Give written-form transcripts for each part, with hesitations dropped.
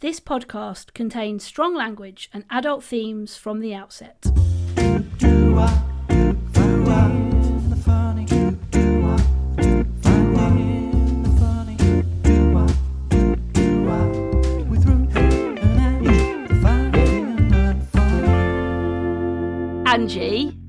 This podcast contains strong language and adult themes from the outset. Angie.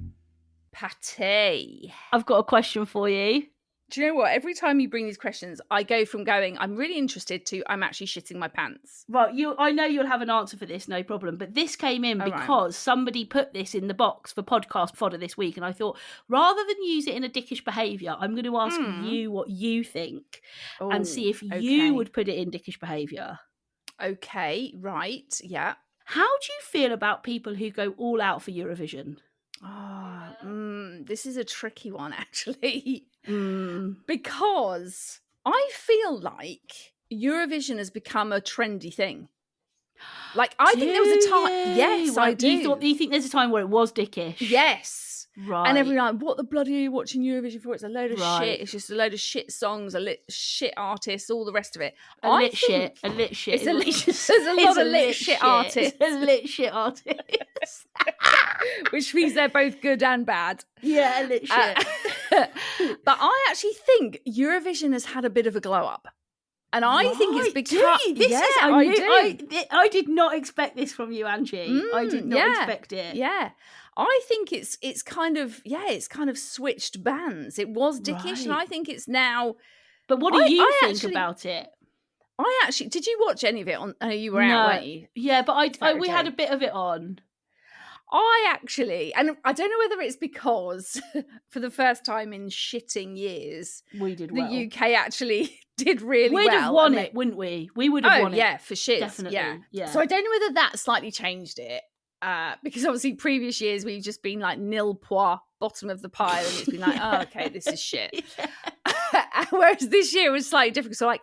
Patty. I've got a question for you. Do you know what? Every time you bring these questions, I go from going, I'm really interested to I'm actually shitting my pants. Well, I know you'll have an answer for this, no problem. But this came in because somebody put this in the box for podcast fodder this week. And I thought, rather than use it in a dickish behaviour, I'm going to ask you what you think and see if you would put it in dickish behaviour. Okay, right, yeah. How do you feel about people who go all out for Eurovision? This is a tricky one, actually. Because I feel like Eurovision has become a trendy thing. Like, I think there was a time... Yes, I do. You think there's a time where it was dickish? Yes. Right. And everyone, what the bloody are you watching Eurovision for? It's a load of shit. It's just a load of shit songs, shit artists, all the rest of it. A lit shit. There's a lot of lit shit artists. A lit shit artist. Which means they're both good and bad. Yeah, a lit shit. But I actually think Eurovision has had a bit of a glow up. And I think it's because... I did not expect this from you, Angie. I did not expect it. Yeah. I think it's kind of switched bands. It was dickish, and I think it's now. But what do you think about it? I actually did. You watch any of it? You were out, weren't you? Yeah, but we had a bit of it on. I actually, and I don't know whether it's because for the first time in shitting years, we did well. The UK actually did really well. We'd have won it, wouldn't we? We would have won it. Yeah, for shit. Definitely. Yeah. So I don't know whether that slightly changed it. Because obviously previous years we've just been like nil pois, bottom of the pile, and it's been like, oh, okay, this is shit. Whereas this year was slightly different. So like,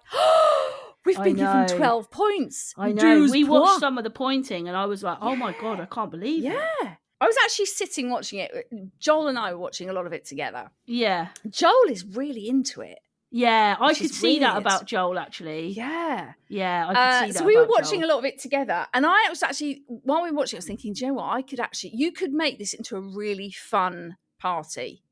we've been given 12 points. I know. We watched some of the pointing and I was like, oh my God, I can't believe it. Yeah. I was actually sitting watching it. Joel and I were watching a lot of it together. Yeah. Joel is really into it. Yeah, I could see that about Joel, actually. Yeah. Yeah, I could see that. So we were watching a lot of it together. And I was actually, while we were watching, I was thinking, do you know what? You could make this into a really fun party.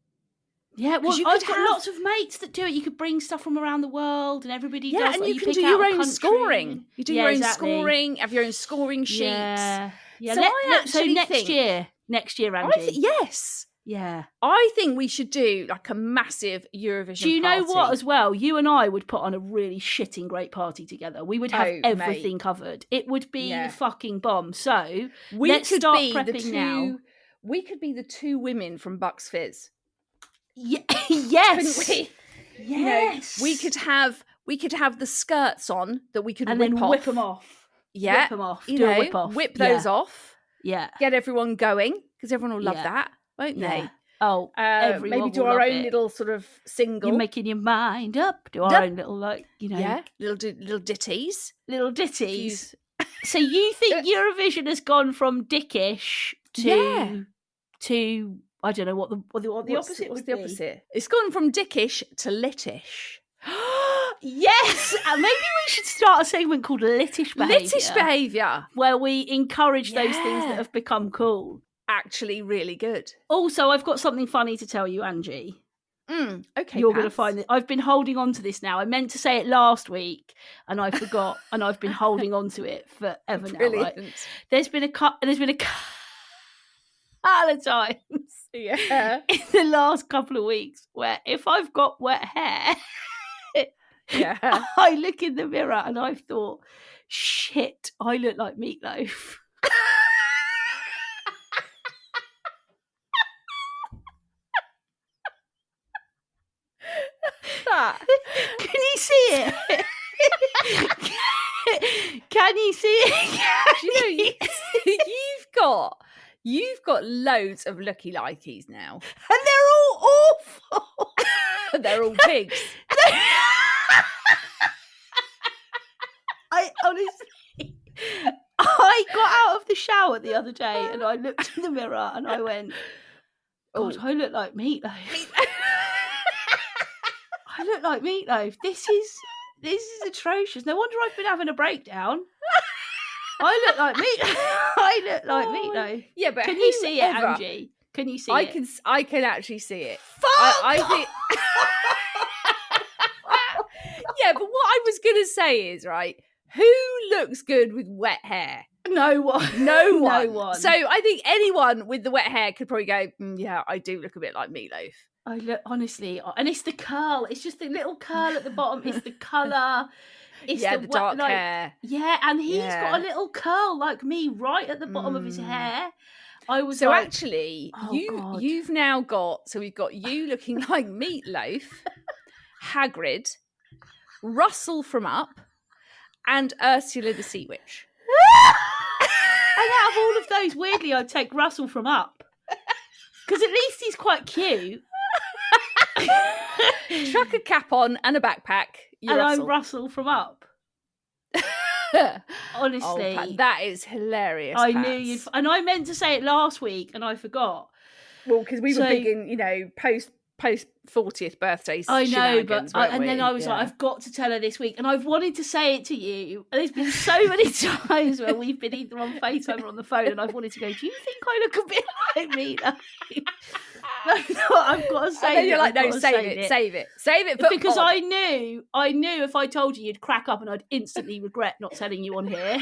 Yeah, well, I've got lots of mates that do it. You could bring stuff from around the world and everybody does. Yeah, and you can do your own scoring. You do your own scoring, have your own scoring sheets. Yeah. So next year, Angie. Yes. Yeah. I think we should do like a massive Eurovision party. Do you know what as well? You and I would put on a really shitting great party together. We would have everything covered. It would be the fucking bomb. So let's start prepping now. We could be the two women from Bucks Fizz. Yes. Couldn't we? Yes. We could have the skirts on that we could whip them off. Yeah. Whip them off. Do a whip off. Whip those off. Yeah. Get everyone going because everyone will love that. Won't they? Oh, maybe do our own little sort of single. You're making your mind up. Do our own little, little ditties. Little ditties. So you think Eurovision has gone from dickish to I don't know what the opposite would be. Opposite? It's gone from dickish to littish. Yes, maybe we should start a segment called Littish Behaviour. Littish Behaviour, where we encourage those things that have become cool. Actually really good. Also, I've got something funny to tell you, Angie. Okay, you're going to find it. I've been holding on to this now. I meant to say it last week and I forgot, and I've been holding on to it forever now. Right? There's been a couple of times, in the last couple of weeks, where if I've got wet hair, I look in the mirror and I've thought, shit, I look like Meatloaf. Can you see it? Can you see it? You've got loads of looky likeys now, and they're all awful. They're all pigs. I honestly, I got out of the shower the other day and I looked in the mirror and I went, God, I look like Meatloaf. I look like Meatloaf. This is atrocious. No wonder I've been having a breakdown. I look like Meatloaf. Yeah, but can you see it, Angie? Can you see it? I can actually see it. Fuck! I think. Yeah, but what I was gonna say is, right, who looks good with wet hair? No one. No one. No one. So I think anyone with the wet hair could probably go, yeah, I do look a bit like Meatloaf. I look, honestly, and it's the curl. It's just the little curl at the bottom. It's the colour. It's the dark hair. Yeah, and he's got a little curl like me right at the bottom of his hair. I was so like, actually, God. you've now got, so we've got you looking like Meatloaf, Hagrid, Russell from Up, and Ursula the Sea Witch. And out of all of those, weirdly, I'd take Russell from Up. Because at least he's quite cute. Chuck a cap on and a backpack. And Russell. I'm Russell from Up. Honestly. Pat, that is hilarious. I knew you'd... And I meant to say it last week and I forgot. Well, because we were big in, post 40th birthdays. I know, but then I was like, I've got to tell her this week, and I've wanted to say it to you. And there's been so many times where we've been either on FaceTime or on the phone, and I've wanted to go, do you think I look a bit like me? I've got to say it. And then you're like, no, save it. Because I knew if I told you, you'd crack up, and I'd instantly regret not telling you on here.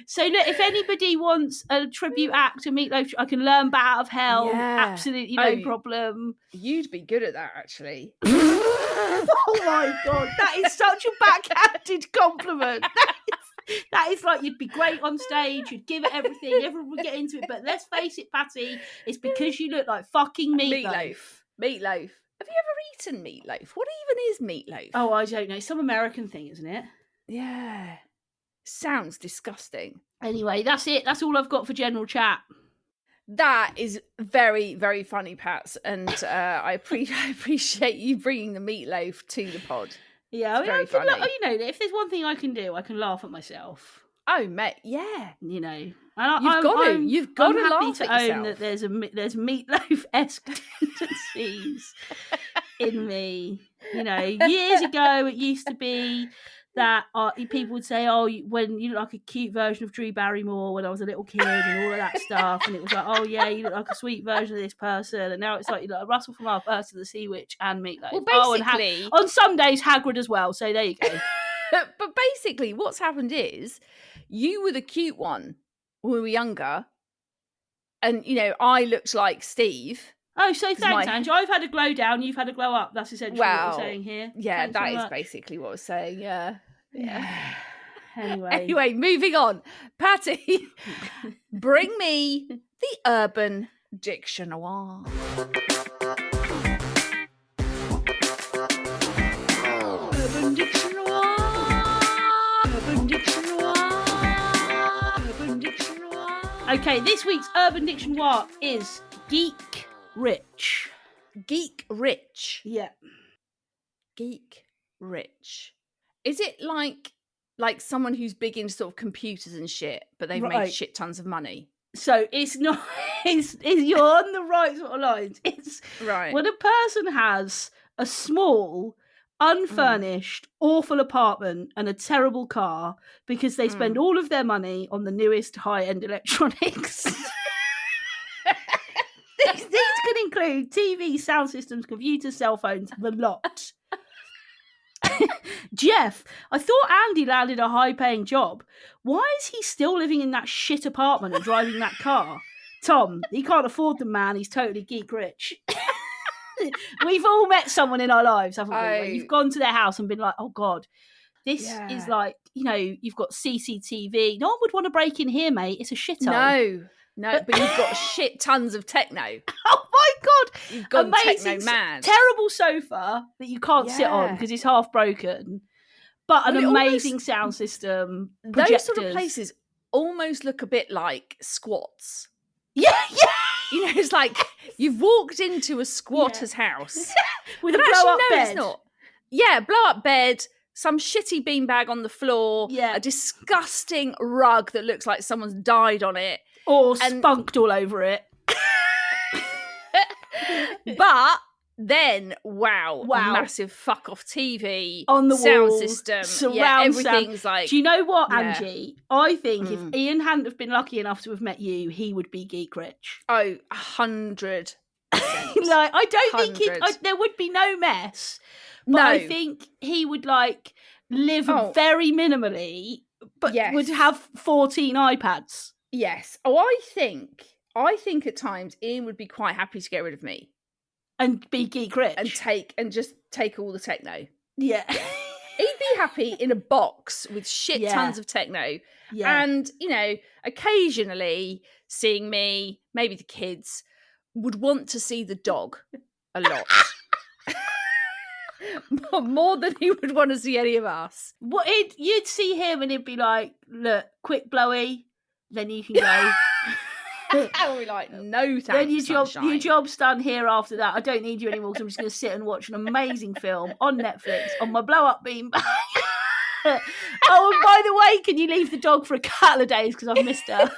So look, if anybody wants a tribute act to Meatloaf, I can learn Bat Out of Hell. Yeah. Absolutely no problem. You'd be good at that, actually. Oh my God, that is such a backhanded compliment. That is like, you'd be great on stage, you'd give it everything, everyone would get into it. But let's face it, Patty, it's because you look like fucking Meatloaf. Meatloaf. Have you ever eaten meatloaf? What even is meatloaf? Oh, I don't know. It's some American thing, isn't it? Yeah. Sounds disgusting. Anyway, that's it. That's all I've got for general chat. That is very, very funny, Pats. And I appreciate you bringing the meatloaf to the pod. Yeah, I mean, very funny. If there's one thing I can do, I can laugh at myself. Oh, mate, yeah. You've got to happy laugh to at own that there's Meatloaf-esque tendencies in me. Years ago, it used to be that people would say, oh, when you look like a cute version of Drew Barrymore when I was a little kid and all of that stuff. And it was like, oh, yeah, you look like a sweet version of this person. And now it's like, you look like Russell from Up, Ursula the Sea Witch, and Meatloaf. Well, basically... on some days, Hagrid as well. So there you go. But basically, what's happened is you were the cute one when we were younger. And, I looked like Steve. Oh, so thanks, Ange. I've had a glow down, you've had a glow up. That's essentially what we're saying here. Yeah, thanks that is basically what we're saying, yeah. Anyway, moving on. Patty, bring me the Urban Dictionary. Urban Dictionary. Urban Dictionary. Urban Dictionary. Okay, this week's Urban Dictionary is geek rich. Geek rich. Yeah. Geek rich. Is it like someone who's big into sort of computers and shit, but they've made shit tons of money? So it's not. It's you're on the right sort of lines. It's right when a person has a small, unfurnished, awful apartment and a terrible car because they spend all of their money on the newest high-end electronics. These can include TV, sound systems, computers, cell phones, the lot. Jeff, I thought Andy landed a high-paying job. Why is he still living in that shit apartment and driving that car? Tom, he can't afford them, man. He's totally geek rich. We've all met someone in our lives, haven't we? Where you've gone to their house and been like, oh, God, this is like, you've got CCTV. No one would want to break in here, mate. It's a shithole. No, but you've got shit tons of techno. Oh my God. You've got amazing, techno mad. Terrible sofa that you can't sit on because it's half broken. But an amazing sound system. Projectors. Those sort of places almost look a bit like squats. Yeah. It's like you've walked into a squatter's house. With a blow-up bed. It's not. Yeah, blow-up bed. Some shitty beanbag on the floor. Yeah. A disgusting rug that looks like someone's died on it. Or spunked all over it. But Then, wow, massive fuck off TV on the sound wall, system, surround everything's sound. like. Do you know what, Angie? I think if Ian hadn't have been lucky enough to have met you, he would be geek rich. Oh, 100%. Like, I don't think there would be no mess. But I think he would like live very minimally, but would have 14 iPads. Yes. Oh, I think at times Ian would be quite happy to get rid of me. And be geek rich. And just take all the techno. Yeah. He'd be happy in a box with shit tons of techno. Yeah. And, you know, occasionally seeing me, maybe the kids, would want to see the dog a lot. More than he would want to see any of us. You'd see him and he'd be like, look, quick blowy, then you can go. And we're like, no thanks, then your job's done here after that. I don't need you anymore because I'm just going to sit and watch an amazing film on Netflix on my blow-up beam. Oh, and by the way, can you leave the dog for a couple of days because I've missed her?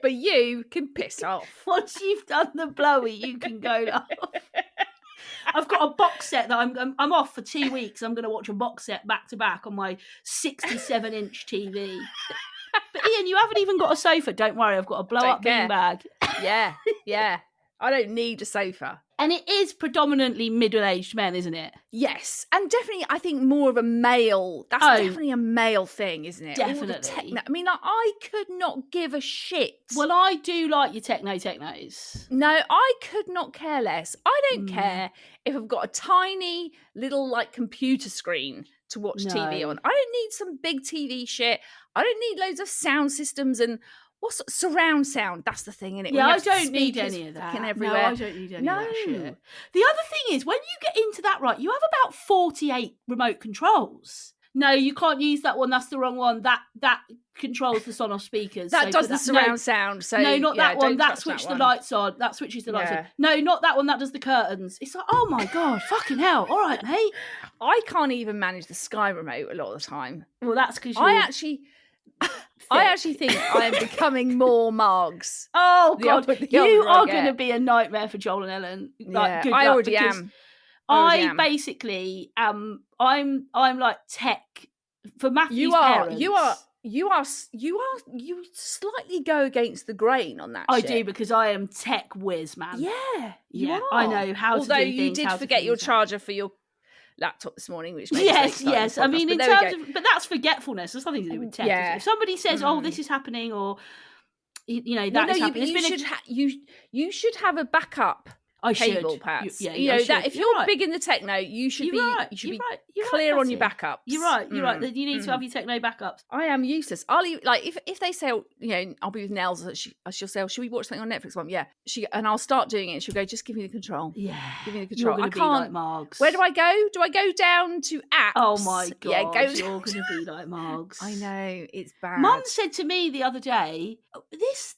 But you can piss off. Once you've done the blowy, you can go off. I've got a box set that I'm off for 2 weeks. I'm going to watch a box set back to back on my 67-inch TV. But Ian, you haven't even got a sofa. Don't worry, I've got a blow-up beanbag. Yeah. I don't need a sofa. And it is predominantly middle-aged men, isn't it? Yes. And definitely, I think more of a male. That's definitely a male thing, isn't it? Definitely. I mean, I could not give a shit. Well, I do like your technos. No, I could not care less. I don't care if I've got a tiny little, like, computer screen to watch TV on. I don't need some big TV shit. I don't need loads of sound systems and what's surround sound. That's the thing, innit? Yeah, I don't need any of that. Everywhere. No, I don't need any of that shit. The other thing is, when you get into that, right, you have about 48 remote controls. No, you can't use that one. That's the wrong one. That controls the Sonos speakers. That does the surround sound. So no, not that one. That switches the lights on. That switches the lights on. No, not that one. That does the curtains. It's like, oh my God, fucking hell. All right, mate. I can't even manage the Sky remote a lot of the time. Well, that's because I actually think I am becoming more Margs. Oh God, you are going to be a nightmare for Joel and Ellen. Like, I already am. I basically I'm like tech for Matthew's parents. You slightly go against the grain on that. I do, because I am tech whiz, man. Yeah, you are. I know how to do things. Although you did forget your charger for your laptop this morning, which yes. I mean, but that's forgetfulness. There's nothing to do with tech. Yeah. If somebody says, "Oh, this is happening," or you know that is happening, you should have a backup. Cable pads. You know that if you're big in the techno, you should be clear on your backups. You're right. That you need to have your techno backups. I am useless. I'll like if they say, you know, I'll be with Nels. She'll say, "Should we watch something on Netflix?" Yeah. And I'll start doing it. And she'll go, "Just give me the control." Yeah, give me the control. I can't. Be like Margs. Where do I go? Do I go down to apps? Oh my God! Yeah, you're going to be like Margs. I know, it's bad. Mum said to me the other day, "This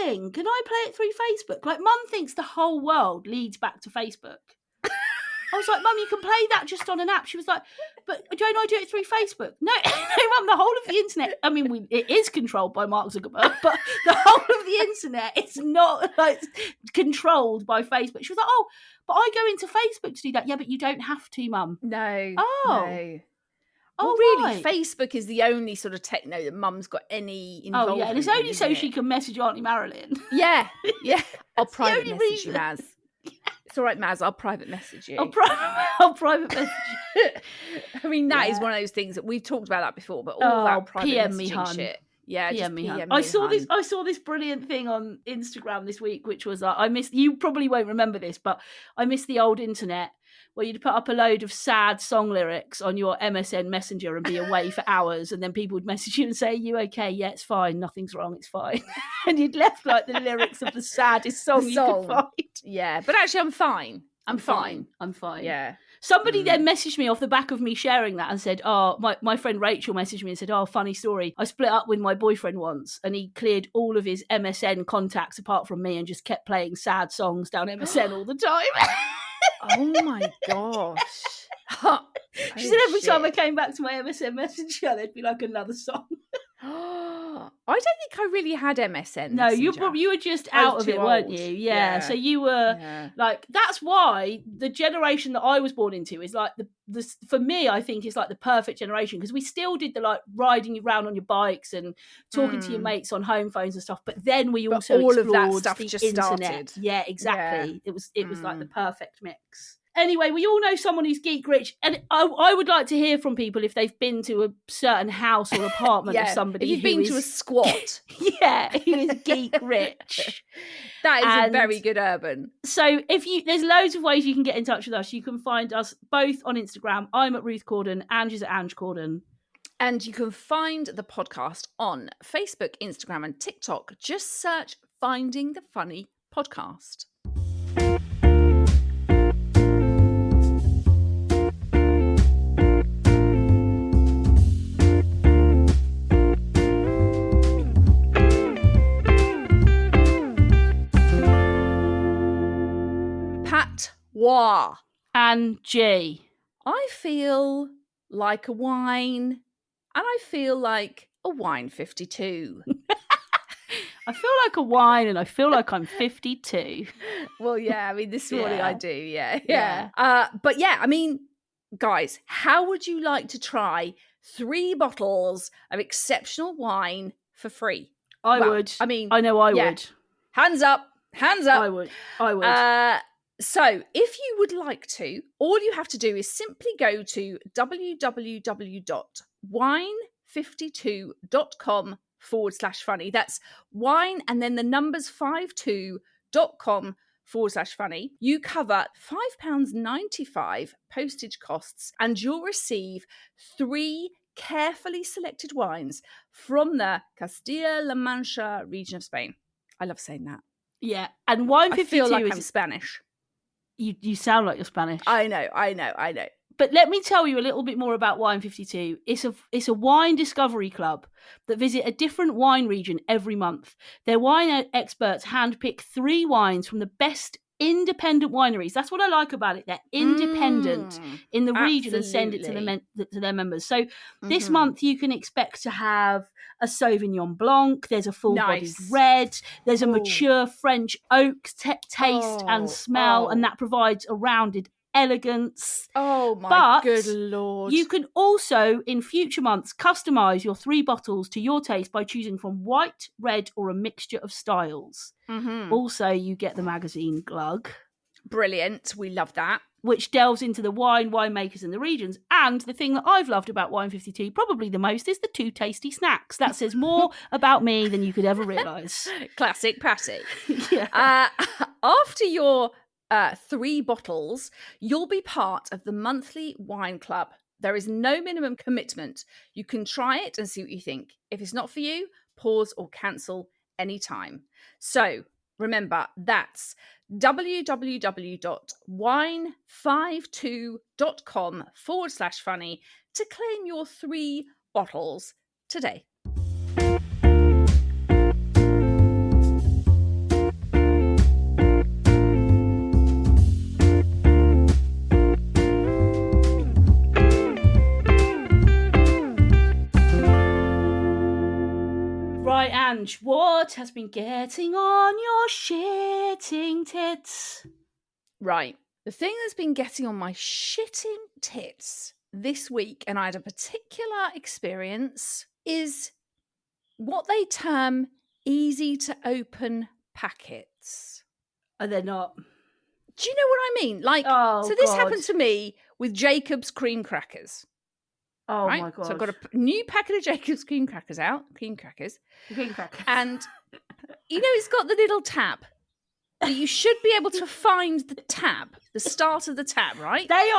thing, can I play it through Facebook?" Like, Mum thinks the whole world leads back to Facebook. I was like, Mum, you can play that just on an app. She was like, but don't I do it through Facebook? No, Mum, the whole of the internet, I mean, it is controlled by Mark Zuckerberg, but the whole of the internet is not like controlled by Facebook. She was like, oh, but I go into Facebook to do that. Yeah, but you don't have to, Mum. No. Oh. No. Well, really, Facebook is the only sort of techno that Mum's got any involvement in. Oh, yeah, and it's only so she can message Auntie Marilyn. Yeah. I'll private message you, Maz. It's all right, Maz, I'll private message you. I'll private message you. I mean, that is one of those things that we've talked about that before, but all that private PM messaging me, hun. shit. Yeah, PM me, hun. I saw this brilliant thing on Instagram this week, which was you probably won't remember this, but I missed the old internet, where you'd put up a load of sad song lyrics on your MSN Messenger and be away for hours, and then people would message you and say, "Are you okay? Yeah, it's fine. Nothing's wrong. It's fine." And you'd left like the lyrics of the saddest song you could find. Yeah, but actually, I'm fine. I'm fine. Yeah. Somebody then messaged me off the back of me sharing that and said, "Oh, my friend Rachel messaged me and said, oh, funny story. I split up with my boyfriend once, and he cleared all of his MSN contacts apart from me and just kept playing sad songs down MSN all the time." Oh my gosh. She said every time I came back to my MSN Messenger, there'd be like another song. I don't think I really had MSN. No, you were just out of it, weren't you? Yeah. So you were like, that's why the generation that I was born into is like the for me, I think is like the perfect generation, because we still did the like riding around on your bikes and talking to your mates on home phones and stuff. But then we also all explored of that stuff the just internet. started. Yeah, exactly. Yeah. It was like the perfect mix. Anyway, we all know someone who's geek rich, and I would like to hear from people if they've been to a certain house or apartment of somebody. If you've been to a squat. Who is geek rich. That is a very good urban. So there's loads of ways you can get in touch with us. You can find us both on Instagram. I'm at Ruth Corden, Ange is at Ange Corden. And you can find the podcast on Facebook, Instagram and TikTok. Just search Finding the Funny Podcast. Wow. Angie. I feel like a wine, and I feel like a wine 52. I feel like a wine, and I feel like I'm 52. Well, yeah, I mean, this morning I do, yeah. But yeah, I mean, guys, how would you like to try 3 bottles of exceptional wine for free? I would. I mean, I know I would. Hands up. I would. So if you would like to, all you have to do is simply go to www.wine52.com/funny. That's wine and then the numbers 52.com/funny. You cover £5.95 postage costs, and you'll receive 3 carefully selected wines from the Castilla-La Mancha region of Spain. I love saying that. Yeah, and wine 52 I feel like I'm Spanish. You sound like you're Spanish. I know. But let me tell you a little bit more about Wine 52. It's a wine discovery club that visit a different wine region every month. Their wine experts handpick 3 wines from the best independent wineries. That's what I like about it. They're independent in the region and send it to their members. So this month you can expect to have a Sauvignon Blanc. There's a full-bodied red. There's a mature French oak taste and smell, and that provides a rounded elegance. Oh my good Lord. You can also in future months customize your 3 bottles to your taste by choosing from white, red or a mixture of styles. Also you get the magazine Glug. Brilliant. We love that. Which delves into the winemakers and the regions. And the thing that I've loved about Wine 52 probably the most is the 2 tasty snacks. That says more about me than you could ever realise. Classic Patty. Yeah. After your 3 bottles, you'll be part of the monthly wine club. There is no minimum commitment. You can try it and see what you think. If it's not for you, pause or cancel anytime. So remember, that's www.wine52.com/funny to claim your 3 bottles today. Right, Ange, what has been getting on your shitting tits? Right. The thing that's been getting on my shitting tits this week, and I had a particular experience, is what they term easy to open packets. Are they not? Do you know what I mean? This happened to me with Jacob's cream crackers. Oh my god! So I've got a new packet of Jacob's cream crackers out. Cream crackers. And you know it's got the little tab. But you should be able to find the tab, the start of the tab, right? They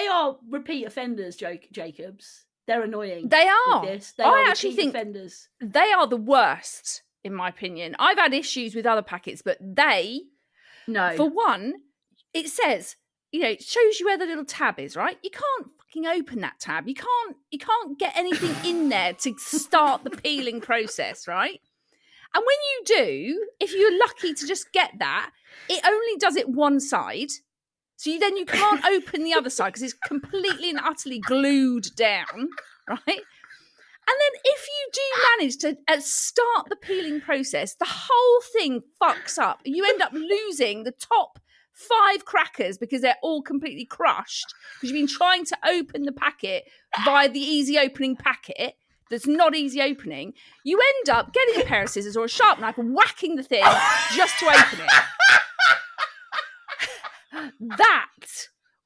are repeat offenders, Jacobs. They're annoying. They are. I actually think offenders. They are the worst, in my opinion. I've had issues with other packets, but for one, it says, it shows you where the little tab is, right? You can't fucking open that tab. You can't get anything in there to start the peeling process, right? And when you do, if you're lucky to just get that, it only does it one side. So then you can't open the other side because it's completely and utterly glued down, right? then if you do manage to start the peeling process, the whole thing fucks up. You end up losing the top 5 crackers because they're all completely crushed because you've been trying to open the packet via the easy opening packet that's not easy opening. You end up getting a pair of scissors or a sharp knife and whacking the thing just to open it.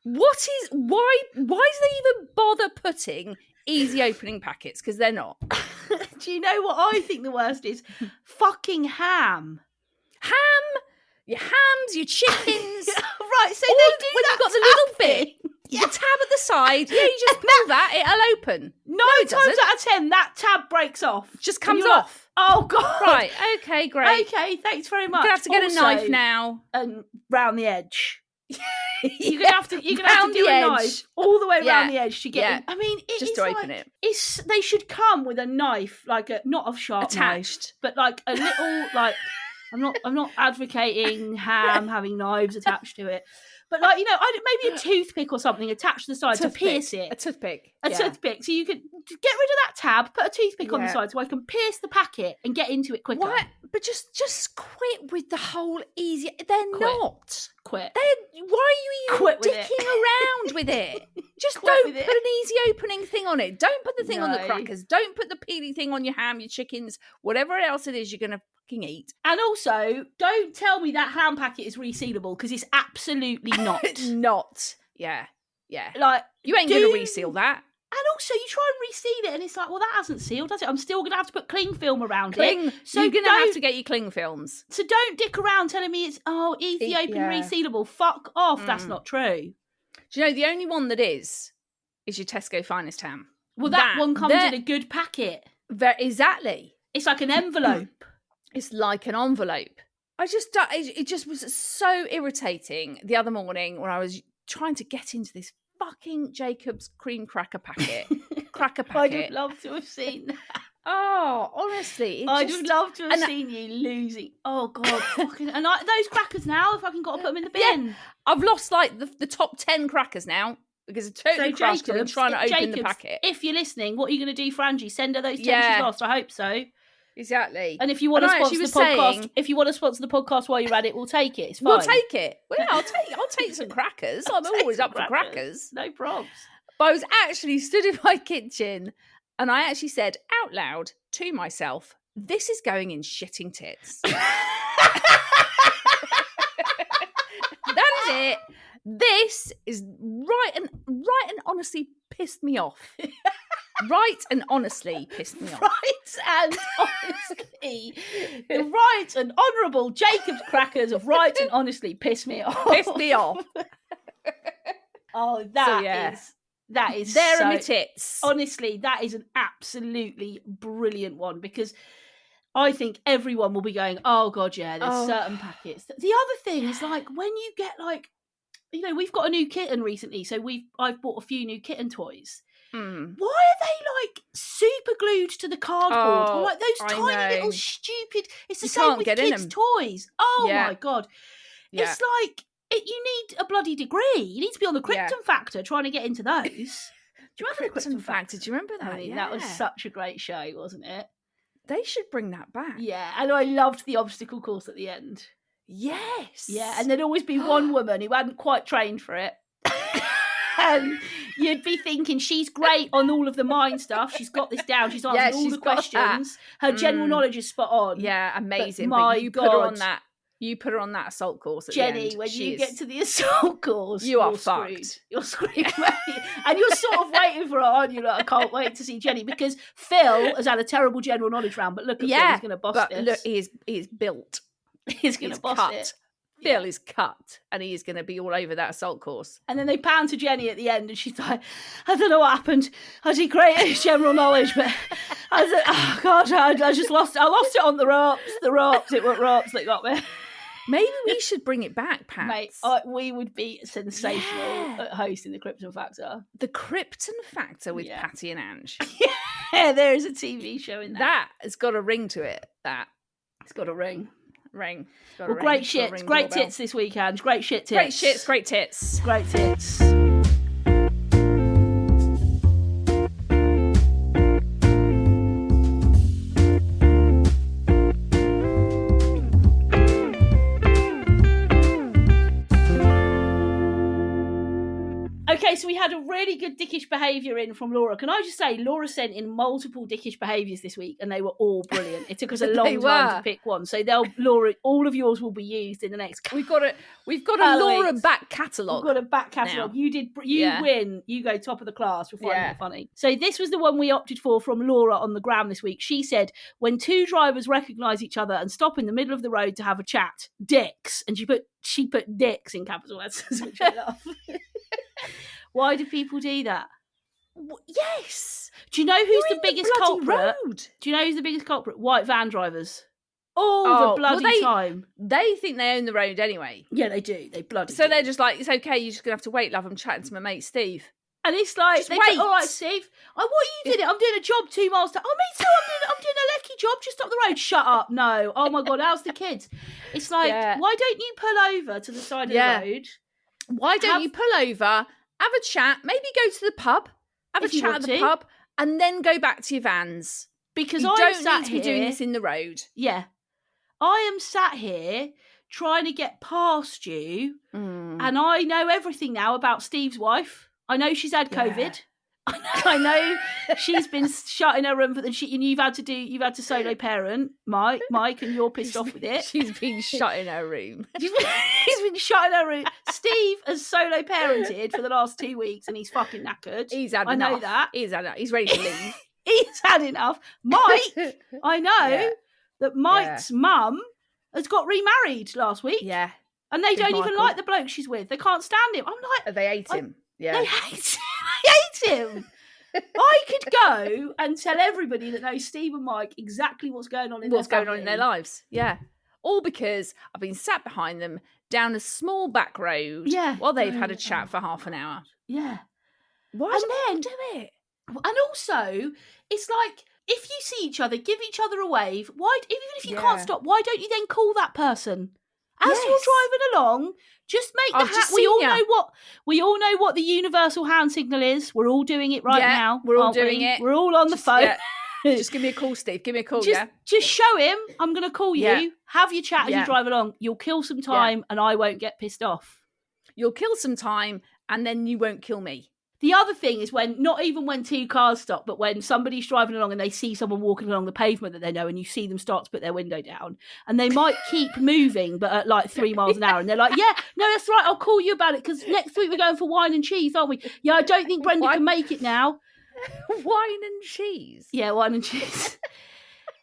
Why do they even bother putting easy opening packets? Because they're not. Do you know what I think the worst is? Fucking ham. Your hams, your chickens. Right, so they do when that you've got the little bit, Yeah. the tab at the side, you just pull that, it'll open. 9 times out of 10, that tab breaks off. Just comes off. Like, oh, God. Right, okay, great. Okay, thanks very much. You're going to have to get a knife now. And round the edge. You're gonna have to do a knife all the way around the edge to get in. I mean, just to open it. They should come with a knife, like not a sharp attached, knife, but like a little like. I'm not advocating ham having knives attached to it, but like maybe a toothpick or something attached to the side to pierce it. A toothpick. Toothpick, so you could get rid of that tab, put a toothpick on the side, so I can pierce the packet and get into it quicker. What? But just quit with the whole easy. They're not. Quit. Why are you even dicking around with it? Just don't put an easy opening thing on it. Don't put the thing on the crackers. Don't put the peely thing on your ham, your chickens, whatever else it is you're going to fucking eat. And also, don't tell me that ham packet is resealable, because it's absolutely not. Not. Yeah. Like, you ain't going to reseal that. And also, you try and reseal it, and it's like, well, that hasn't sealed, has it? I'm still going to have to put cling film around it. So you're going to have to get your cling films. So don't dick around telling me it's, easy open, resealable. Fuck off. That's not true. Do you know, the only one that is your Tesco Finest ham. Well, that one comes in a good packet. Exactly. It's like an envelope. It's like an envelope. It just was so irritating the other morning when I was trying to get into this fucking Jacob's cream cracker packet. I'd have loved to have seen that. Oh, honestly. I'd have loved to have seen you losing. Oh, God. And those crackers now, I've fucking got to put them in the bin. Yeah, I've lost like the top 10 crackers now because it's totally crushed and I'm trying to open the packet. If you're listening, what are you going to do for Angie? Send her those 10 she's lost. I hope so. Exactly. And if you want to sponsor the podcast, if you want to sponsor the podcast while you're at it, we'll take it. It's fine. We'll take it. Well, I'll take some crackers. I'm always up for crackers. No probs. But I was actually stood in my kitchen and I actually said out loud to myself, "This is going in shitting tits." That is it. This is right and honestly pissed me off. Right and honestly pissed me off. Right and honestly. The right and honourable Jacob's crackers of right and honestly pissed me off. Pissed me off. Oh, that is there are my tits. Honestly, that is an absolutely brilliant one, because I think everyone will be going, oh God, yeah, there's certain packets. The other thing is, like, when you get like, we've got a new kitten recently, so I've bought a few new kitten toys. Why are they like super glued to the cardboard? Or like those tiny little stupid. It's the same with kids' toys. Oh my God. Yeah. It's like you need a bloody degree. You need to be on the Krypton Factor trying to get into those. Do you remember the Krypton Factor? Do you remember that? I mean, that was such a great show, wasn't it? They should bring that back. Yeah, and I loved the obstacle course at the end. Yes. Yeah, and there'd always be one woman who hadn't quite trained for it. And you'd be thinking, she's great on all of the mind stuff. She's got this down. She's answered all the questions. Her general knowledge is spot on. Yeah, amazing. But you put her on that. You put her on that assault course at Jenny, the end. when you get to the assault course, you are fucked. Screwed. You're screwed. And you're sort of waiting for it, aren't you? Like, I can't wait to see Jenny, because Phil has had a terrible general knowledge round, but look at Phil, he's going to bust this. Look, he is built. He's going to bust it. Phil is cut, and he is going to be all over that assault course. And then they pan to Jenny at the end, and she's like, I don't know what happened. I did great at general knowledge, but I said, oh God, I just lost it. I lost it on the ropes. It were ropes that got me. Maybe we should bring it back, Pat. Mate, we would be sensational at hosting the Krypton Factor. The Krypton Factor with Patty and Ange. Yeah, there is a TV show in that. That has got a ring to it. It's got a ring. Well, great shit. Great tits this weekend. Great shit tits. Great shits, great tits. Great tits. we had a really good dickish behaviour in from Laura. Can I just say, Laura sent in multiple dickish behaviours this week, and they were all brilliant. It took us a long time to pick one. So Laura, all of yours will be used in the next. We've got a Laura back catalogue. We've got a back catalogue. You win. You go top of the class for finding it funny. So this was the one we opted for from Laura on the gram this week. She said, when two drivers recognise each other and stop in the middle of the road to have a chat, dicks. And she put dicks in capital letters, which I love. Why do people do that? Yes. Do you know who's the biggest culprit? Do you know who's the biggest culprit? White van drivers. All the bloody time. They think they own the road anyway. Yeah, they do. They bloody So do. they're just like, it's okay, you're just going to have to wait, love. I'm chatting to my mate Steve. And it's like, just wait. All right, Steve. What you did it? I'm doing a job 2 miles down. Oh, me too. I'm doing a lecky job just up the road. Shut up. No. Oh my God. How's the kids? It's like, why don't you pull over to the side of the road? Why don't you pull over, have a chat, maybe go to the pub, have a chat at the pub, and then go back to your vans? Because you don't need to be doing this in the road. Yeah. I am sat here trying to get past you, and I know everything now about Steve's wife. I know she's had COVID. I know she's been shut in her room and you've had to solo parent Mike, and you're pissed off with it. She's been shut in her room. She's been shut in her room. Steve has solo parented for the last 2 weeks, and he's fucking knackered. He's had enough. I know that. He's had enough. He's ready to leave. He's had enough. Mike, I know that Mike's mum has got remarried last week. Yeah. And they don't even like the bloke she's with. They can't stand him. I'm like, they hate him. Yeah. They hate him. I could go and tell everybody that knows Steve and Mike exactly what's going on in their lives. Yeah. All because I've been sat behind them down a small back road while they've had a chat for half an hour. Yeah. Why do do it? And also, it's like, if you see each other, give each other a wave. Why, even if you can't stop, why don't you then call that person? As you're driving along, just make the hand. We all know what the universal hand signal is. We're all doing it now. We're all doing it. We're all on the phone. Yeah. Just give me a call, Steve. Give me a call. Just show him. I'm going to call you. Have your chat as you drive along. You'll kill some time, and I won't get pissed off. You'll kill some time, and then you won't kill me. The other thing is not even when two cars stop, but when somebody's driving along and they see someone walking along the pavement that they know, and you see them start to put their window down, and they might keep moving, but at like 3 miles an hour, and they're like, yeah, no, that's right, I'll call you about it, because next week we're going for wine and cheese, aren't we? Yeah, I don't think Brenda can make it now. Wine and cheese? Yeah, wine and cheese.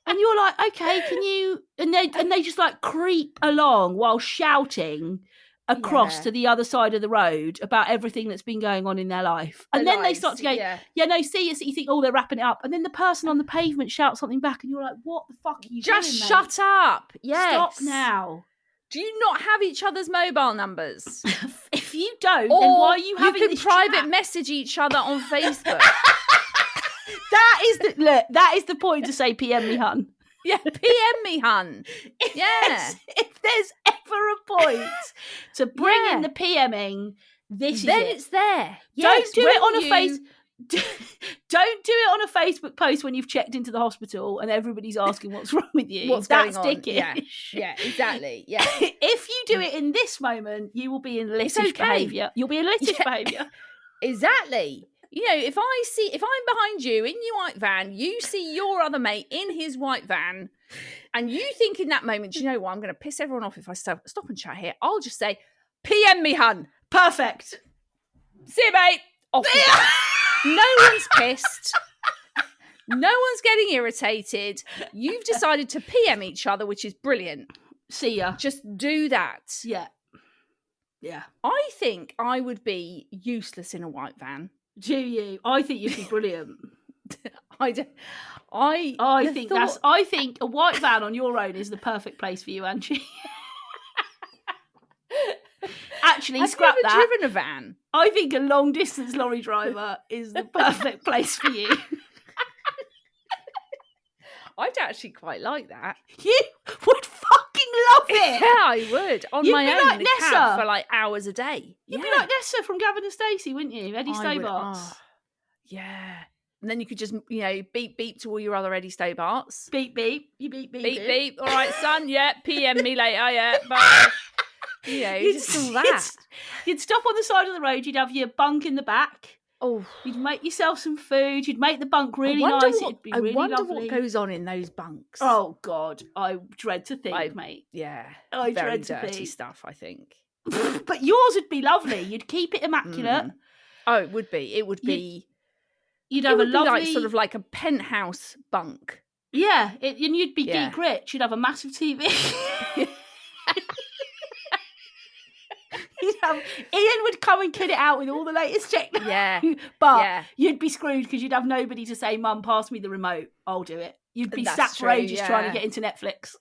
And you're like, okay, can you... And they just like creep along while shouting across to the other side of the road about everything that's been going on in their life. And then they start to go, see, you think, oh, they're wrapping it up. And then the person on the pavement shouts something back, and you're like, what the fuck are you doing, Just shut up. Yes. Stop now. Do you not have each other's mobile numbers? If you don't, then why are you having this You can private chat? Message each other on Facebook. That is the point to say PM me, hun. Yeah, PM me, hun. If there's ever a point to bring in the PMing, then it's there. Don't do it on a face. Don't do it on a Facebook post when you've checked into the hospital and everybody's asking what's wrong with you. That's dickish. Yeah, exactly. Yeah. If you do it in this moment, you will be in littish behaviour. You'll be in littish behaviour. Exactly. You know, if I'm behind you in your white van, you see your other mate in his white van, and you think in that moment, you know what, I'm going to piss everyone off if I stop and chat here. I'll just say, PM me, hun. Perfect. See you, mate. Off you go. No one's pissed. No one's getting irritated. You've decided to PM each other, which is brilliant. See ya. Just do that. Yeah. Yeah. I think I would be useless in a white van. Do you? I think you'd be brilliant. I think a white van on your own is the perfect place for you, Angie. Actually, scrap that. I've never driven a van. I think a long distance lorry driver is the perfect place for you. I'd actually quite like that. You would fucking love it. Yeah, I would. On my own in a cab for like hours a day. You'd be like Nessa from Gavin and Stacey, wouldn't you? Eddie Stobarts. Yeah. And then you could just, beep, beep to all your other Eddie Stobarts. Beep, beep. You beep, beep. Beep, beep. All right, son. Yeah, PM me later. Yeah, bye. Just all that. You'd stop on the side of the road. You'd have your bunk in the back. Oh, you'd make yourself some food. You'd make the bunk really nice. It'd be really lovely. I wonder what goes on in those bunks. Oh God, I dread to think, mate. Yeah, I very dread to dirty think. stuff, I think. But yours would be lovely. You'd keep it immaculate. Oh, it would be. It would be. You'd have a lovely, like sort of like a penthouse bunk. Yeah, and you'd be geek rich. You'd have a massive TV. Ian would come and kid it out with all the latest technology. Yeah. But you'd be screwed because you'd have nobody to say, Mum, pass me the remote. I'll do it. You'd be sat for ages trying to get into Netflix.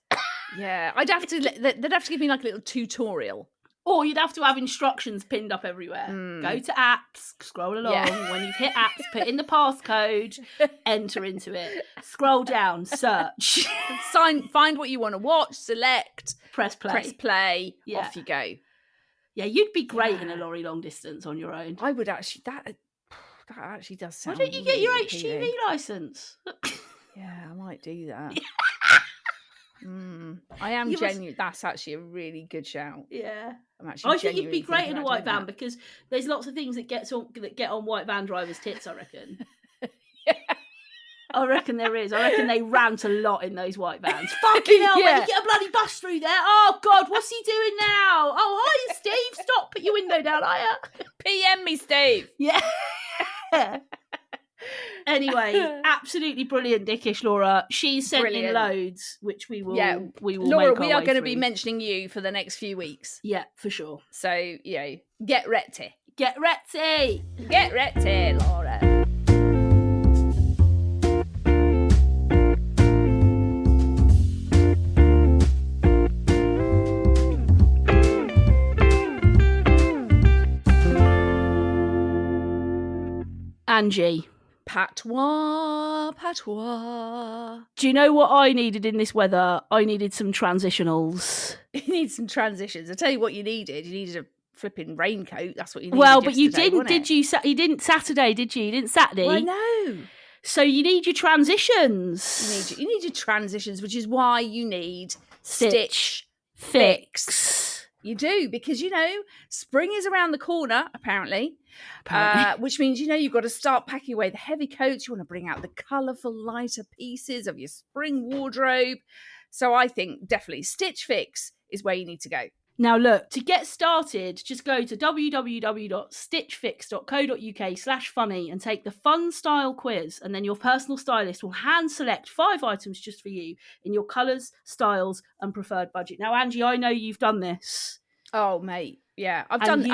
Yeah. They'd have to give me like a little tutorial. Or you'd have to have instructions pinned up everywhere. Go to apps, scroll along. Yeah. When you've hit apps, put in the passcode, enter into it. Scroll down, search. Find what you want to watch, select. Press play. Off you go. Yeah, you'd be great in a lorry long distance on your own. I would actually. That actually does sound. Why don't you get your HGV licence? Yeah, I might do that. I am genuine. That's actually a really good shout. Yeah, I'm actually. I think you'd be great in a white van because there's lots of things that get on white van drivers' tits. I reckon. Yeah. I reckon there is. I reckon they rant a lot in those white vans. Fucking hell, mate, you get a bloody bus through there. Oh, God, what's he doing now? Oh, hi, Steve. Stop, put your window down, higher. PM me, Steve. Yeah. Anyway, absolutely brilliant, dickish Laura. She's sent in loads, which we will Laura, make we are going to be mentioning you for the next few weeks. Yeah, for sure. So, get ready. Get ready. Get ready, Laura. Angie. Patois. Do you know what I needed in this weather? I needed some transitionals. You need some transitions. I tell you what you needed. You needed a flipping raincoat. That's what you needed. Well, but you didn't, did you? You didn't Saturday, did you? You didn't Saturday. Well, I know. So you need your transitions. You need your transitions, which is why you need Stitch Fix. You do, because, spring is around the corner, apparently. Which means, you've got to start packing away the heavy coats. You want to bring out the colourful, lighter pieces of your spring wardrobe. So I think definitely Stitch Fix is where you need to go. Now, look, to get started, just go to www.stitchfix.co.uk/funny and take the fun style quiz. And then your personal stylist will hand select 5 items just for you in your colours, styles and preferred budget. Now, Angie, I know you've done this. Oh, mate. Yeah, I've done this.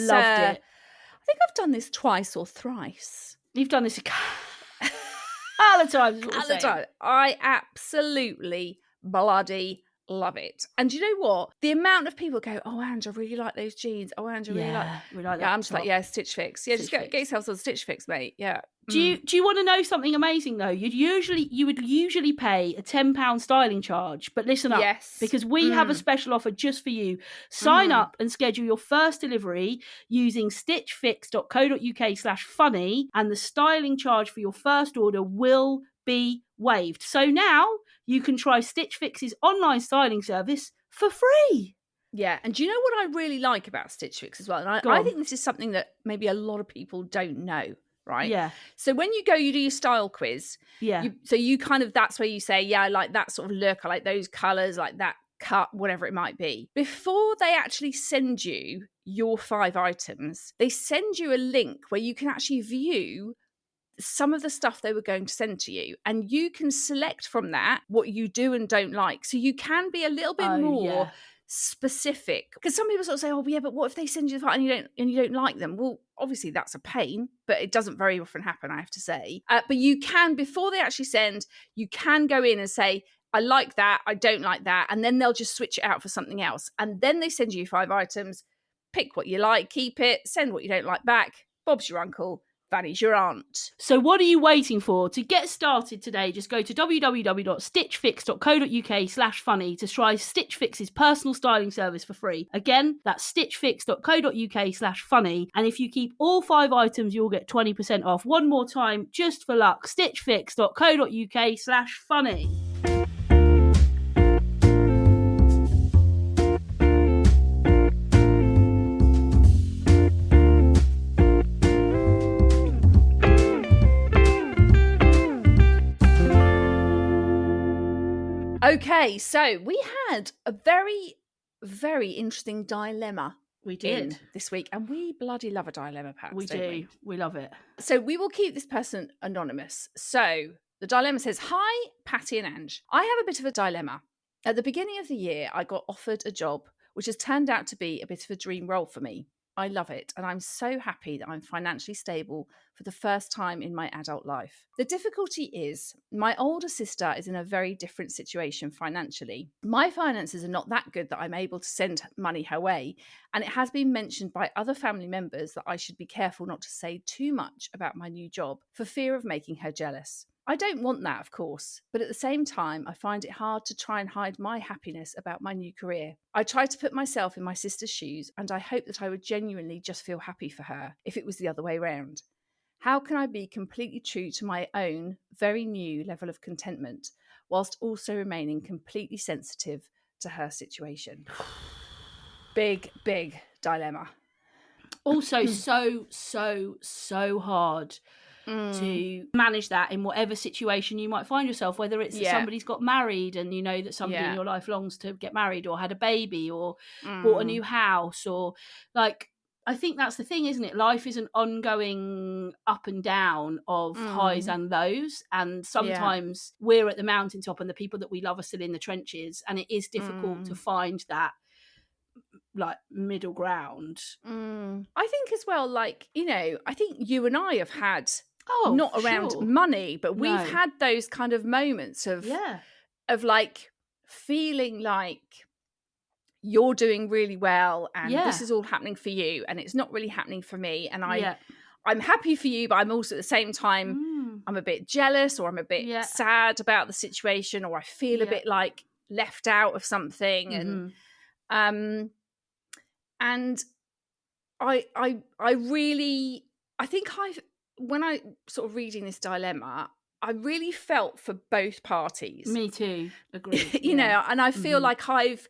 Loved it. I think I've done this twice or thrice. You've done this a couple of times. All the time. I absolutely bloody love it. And you know what? The amount of people go, "Oh, Ange, I really like those jeans. Oh, Ange, I really like that." I'm just like, Stitch Fix. Yeah, just get yourself some Stitch Fix, mate. Yeah. Do you want to know something amazing though? You would usually pay a £10 styling charge, but listen up, because we have a special offer just for you. Sign up and schedule your first delivery using stitchfix.co.uk/funny, and the styling charge for your first order will be waived. So now you can try Stitch Fix's online styling service for free. Yeah, and do you know what I really like about Stitch Fix as well? And I think this is something that maybe a lot of people don't know. Right. Yeah. So when you do your style quiz. Yeah. You kind of, that's where you say, I like that sort of look. I like those colours, like that cut, whatever it might be. Before they actually send you your 5 items, they send you a link where you can actually view some of the stuff they were going to send to you, and you can select from that what you do and don't like. So you can be a little bit more specific, because some people sort of say, "Oh, yeah, but what if they send you the part and you don't like them?" Well, obviously that's a pain, but it doesn't very often happen, I have to say. But you can, before they actually send, you can go in and say, "I like that, I don't like that," and then they'll just switch it out for something else. And then they send you 5 items. Pick what you like, keep it. Send what you don't like back. Bob's your uncle. Fanny's your aunt. So what are you waiting for? To get started today, just go to www.stitchfix.co.uk/funny to try Stitch Fix's personal styling service for free. Again, that's stitchfix.co.uk/funny. And if you keep all 5 items, you'll get 20% off. One more time, just for luck, stitchfix.co.uk/funny. Okay, so we had a very, very interesting dilemma. We did this week, and we bloody love a dilemma, Pat. We do. We love it. So we will keep this person anonymous. So the dilemma says, "Hi, Patty and Ange. I have a bit of a dilemma. At the beginning of the year, I got offered a job, which has turned out to be a bit of a dream role for me. I love it, and I'm so happy that I'm financially stable for the first time in my adult life. The difficulty is my older sister is in a very different situation financially. My finances are not that good that I'm able to send money her way, and it has been mentioned by other family members that I should be careful not to say too much about my new job for fear of making her jealous. I don't want that, of course, but at the same time, I find it hard to try and hide my happiness about my new career. I try to put myself in my sister's shoes, and I hope that I would genuinely just feel happy for her if it was the other way round. How can I be completely true to my own very new level of contentment, whilst also remaining completely sensitive to her situation?" Big, big dilemma. Also, so hard to manage that in whatever situation you might find yourself, whether it's that somebody's got married and you know that somebody in your life longs to get married, or had a baby, or bought a new house, or like, I think that's the thing, isn't it? Life is an ongoing up and down of highs and lows, and sometimes we're at the mountaintop and the people that we love are still in the trenches, and it is difficult to find that like middle ground. I think as well, like, you know, I think you and I have had not around money, but we've had those kind of moments of like feeling like you're doing really well and this is all happening for you and it's not really happening for me, and I'm happy for you, but I'm also at the same time I'm a bit jealous, or I'm a bit sad about the situation, or I feel a bit like left out of something. And I really, I think when I sort of reading this dilemma, I really felt for both parties. Me too. Agreed. You know, and I feel like I've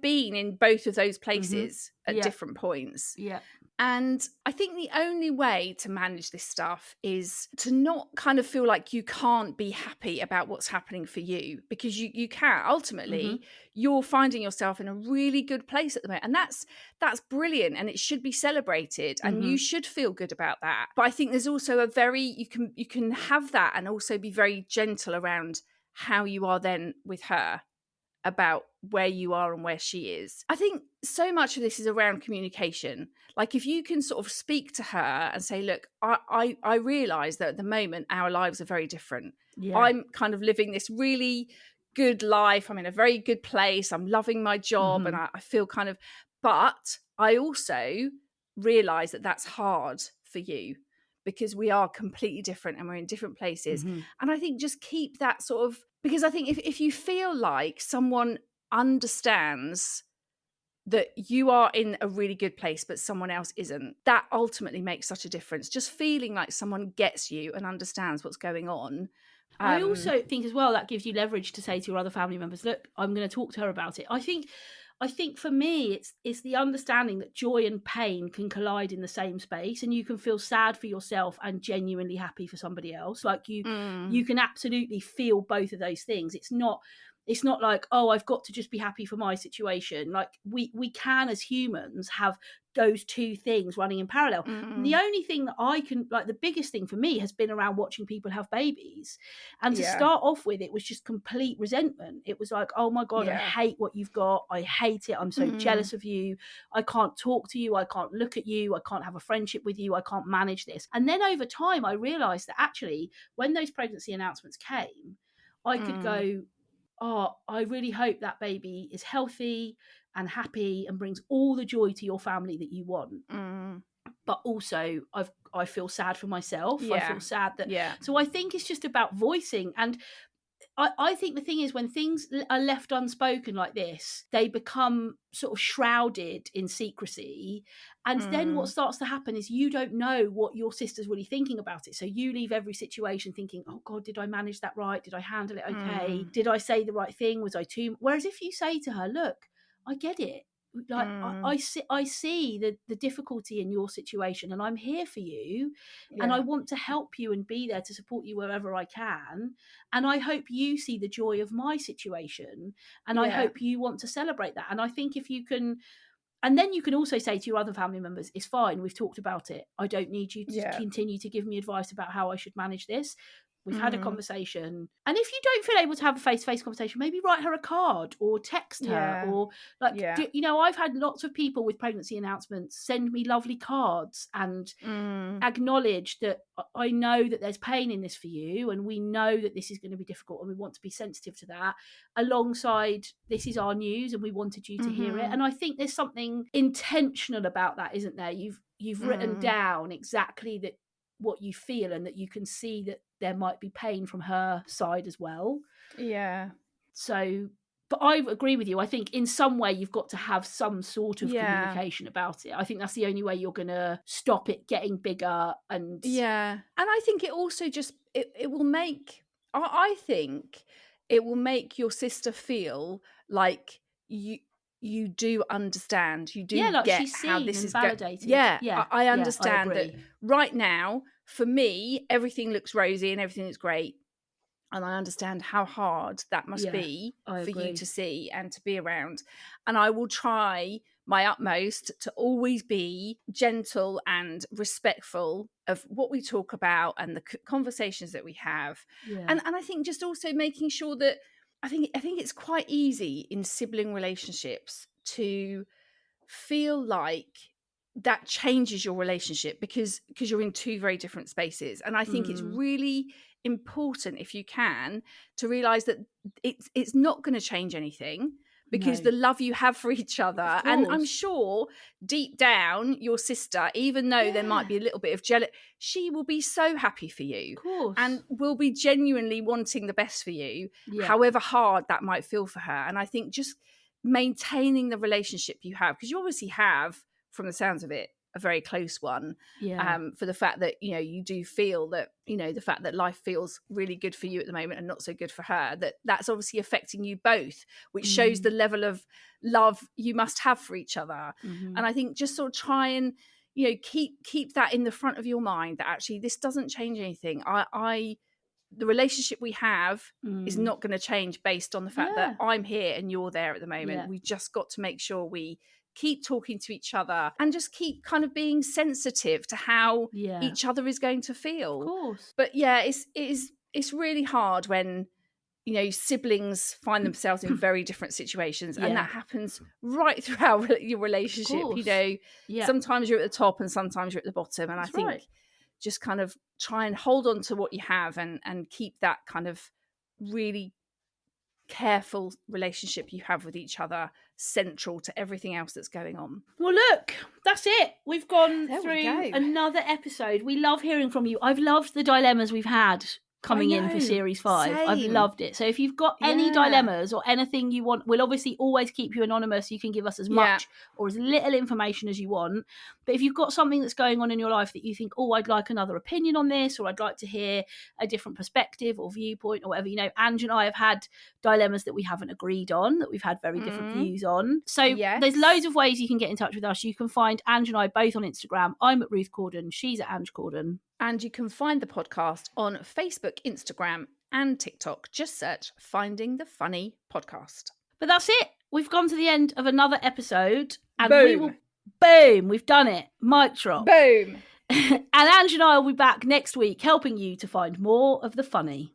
been in both of those places at different points. Yeah. And I think the only way to manage this stuff is to not kind of feel like you can't be happy about what's happening for you, because you can. Ultimately, you're finding yourself in a really good place at the moment. And that's brilliant, and it should be celebrated, and you should feel good about that. But I think there's also a very, you can have that and also be very gentle around how you are then with her about where you are and where she is. I think so much of this is around communication. Like, if you can sort of speak to her and say, look, I realise that at the moment our lives are very different. I'm kind of living this really good life. I'm in a very good place. I'm loving my job and I feel kind of, but I also realise that that's hard for you because we are completely different and we're in different places. And I think just keep that sort of, because I think if you feel like someone understands that you are in a really good place but someone else isn't, that ultimately makes such a difference. Just feeling like someone gets you and understands what's going on. I also think as well that gives you leverage to say to your other family members, look, I'm going to talk to her about it. I think for me it's the understanding that joy and pain can collide in the same space, and you can feel sad for yourself and genuinely happy for somebody else. Like you can absolutely feel both of those things. It's not like, oh, I've got to just be happy for my situation. Like we can, as humans, have those two things running in parallel. The only thing that I can, like, the biggest thing for me has been around watching people have babies. And to start off with, it was just complete resentment. It was like, oh my God, I hate what you've got. I hate it. I'm so jealous of you. I can't talk to you. I can't look at you. I can't have a friendship with you. I can't manage this. And then over time, I realised that actually, when those pregnancy announcements came, I could go, oh, I really hope that baby is healthy and happy and brings all the joy to your family that you want. But also, I feel sad for myself. I feel sad that... So I think it's just about voicing. And I think the thing is, when things are left unspoken like this, they become sort of shrouded in secrecy. And then what starts to happen is you don't know what your sister's really thinking about it. So you leave every situation thinking, oh God, did I manage that right? Did I handle it okay? Did I say the right thing? Was I too... Whereas if you say to her, look, I get it. like I see the difficulty in your situation, and I'm here for you, and I want to help you and be there to support you wherever I can. And I hope you see the joy of my situation, and I hope you want to celebrate that. And I think if you can, and then you can also say to your other family members, it's fine, we've talked about it. I don't need you to continue to give me advice about how I should manage this. We've had a conversation. And if you don't feel able to have a face-to-face conversation, maybe write her a card or text her or I've had lots of people with pregnancy announcements send me lovely cards and acknowledge that I know that there's pain in this for you, and we know that this is going to be difficult, and we want to be sensitive to that, alongside this is our news and we wanted you to hear it. And I think there's something intentional about that, isn't there? You've written down exactly that what you feel, and that you can see that there might be pain from her side as well. So, but I agree with you. I think in some way you've got to have some sort of communication about it. I think that's the only way you're going to stop it getting bigger. And and I think it also just it will make, I think it will make your sister feel like you do understand, you do get she's how this is validated. I understand that right now for me everything looks rosy and everything looks great, and I understand how hard that must be for you to see and to be around. And I will try my utmost to always be gentle and respectful of what we talk about and the conversations that we have. And I think just also making sure that I think it's quite easy in sibling relationships to feel like that changes your relationship because you're in two very different spaces. And I think it's really important, if you can, to realize that it's not going to change anything, because the love you have for each other, and I'm sure deep down your sister, even though there might be a little bit of jealousy, she will be so happy for you, and will be genuinely wanting the best for you, however hard that might feel for her. And I think just maintaining the relationship you have, because you obviously have, from the sounds of it, a very close one, for the fact that you do feel that the fact that life feels really good for you at the moment and not so good for her, that's obviously affecting you both, which shows the level of love you must have for each other. And I think just sort of try and keep that in the front of your mind, that actually this doesn't change anything. The relationship we have is not going to change based on the fact that I'm here and you're there at the moment. We just got to make sure we keep talking to each other and just keep kind of being sensitive to how each other is going to feel. Of course. But it's really hard when siblings find themselves in very different situations, and that happens right throughout your relationship. Sometimes you're at the top and sometimes you're at the bottom, and I think just kind of try and hold on to what you have and keep that kind of really careful relationship you have with each other central to everything else that's going on. Well, look, that's it. We've gone through another episode. We love hearing from you. I've loved the dilemmas we've had coming in for series 5. Same. I've loved it. So if you've got any dilemmas or anything you want, we'll obviously always keep you anonymous. You can give us as much or as little information as you want. But if you've got something that's going on in your life that you think, I'd like another opinion on this, or I'd like to hear a different perspective or viewpoint or whatever, Ange and I have had dilemmas that we haven't agreed on, that we've had very different views on. So there's loads of ways you can get in touch with us. You can find Ange and I both on Instagram. I'm at Ruth Corden. She's at Ange Corden. And you can find the podcast on Facebook, Instagram, and TikTok. Just search Finding the Funny Podcast. But that's it. We've gone to the end of another episode. And Boom. We've done it. Mic drop. Boom. And Ange and I will be back next week helping you to find more of the funny.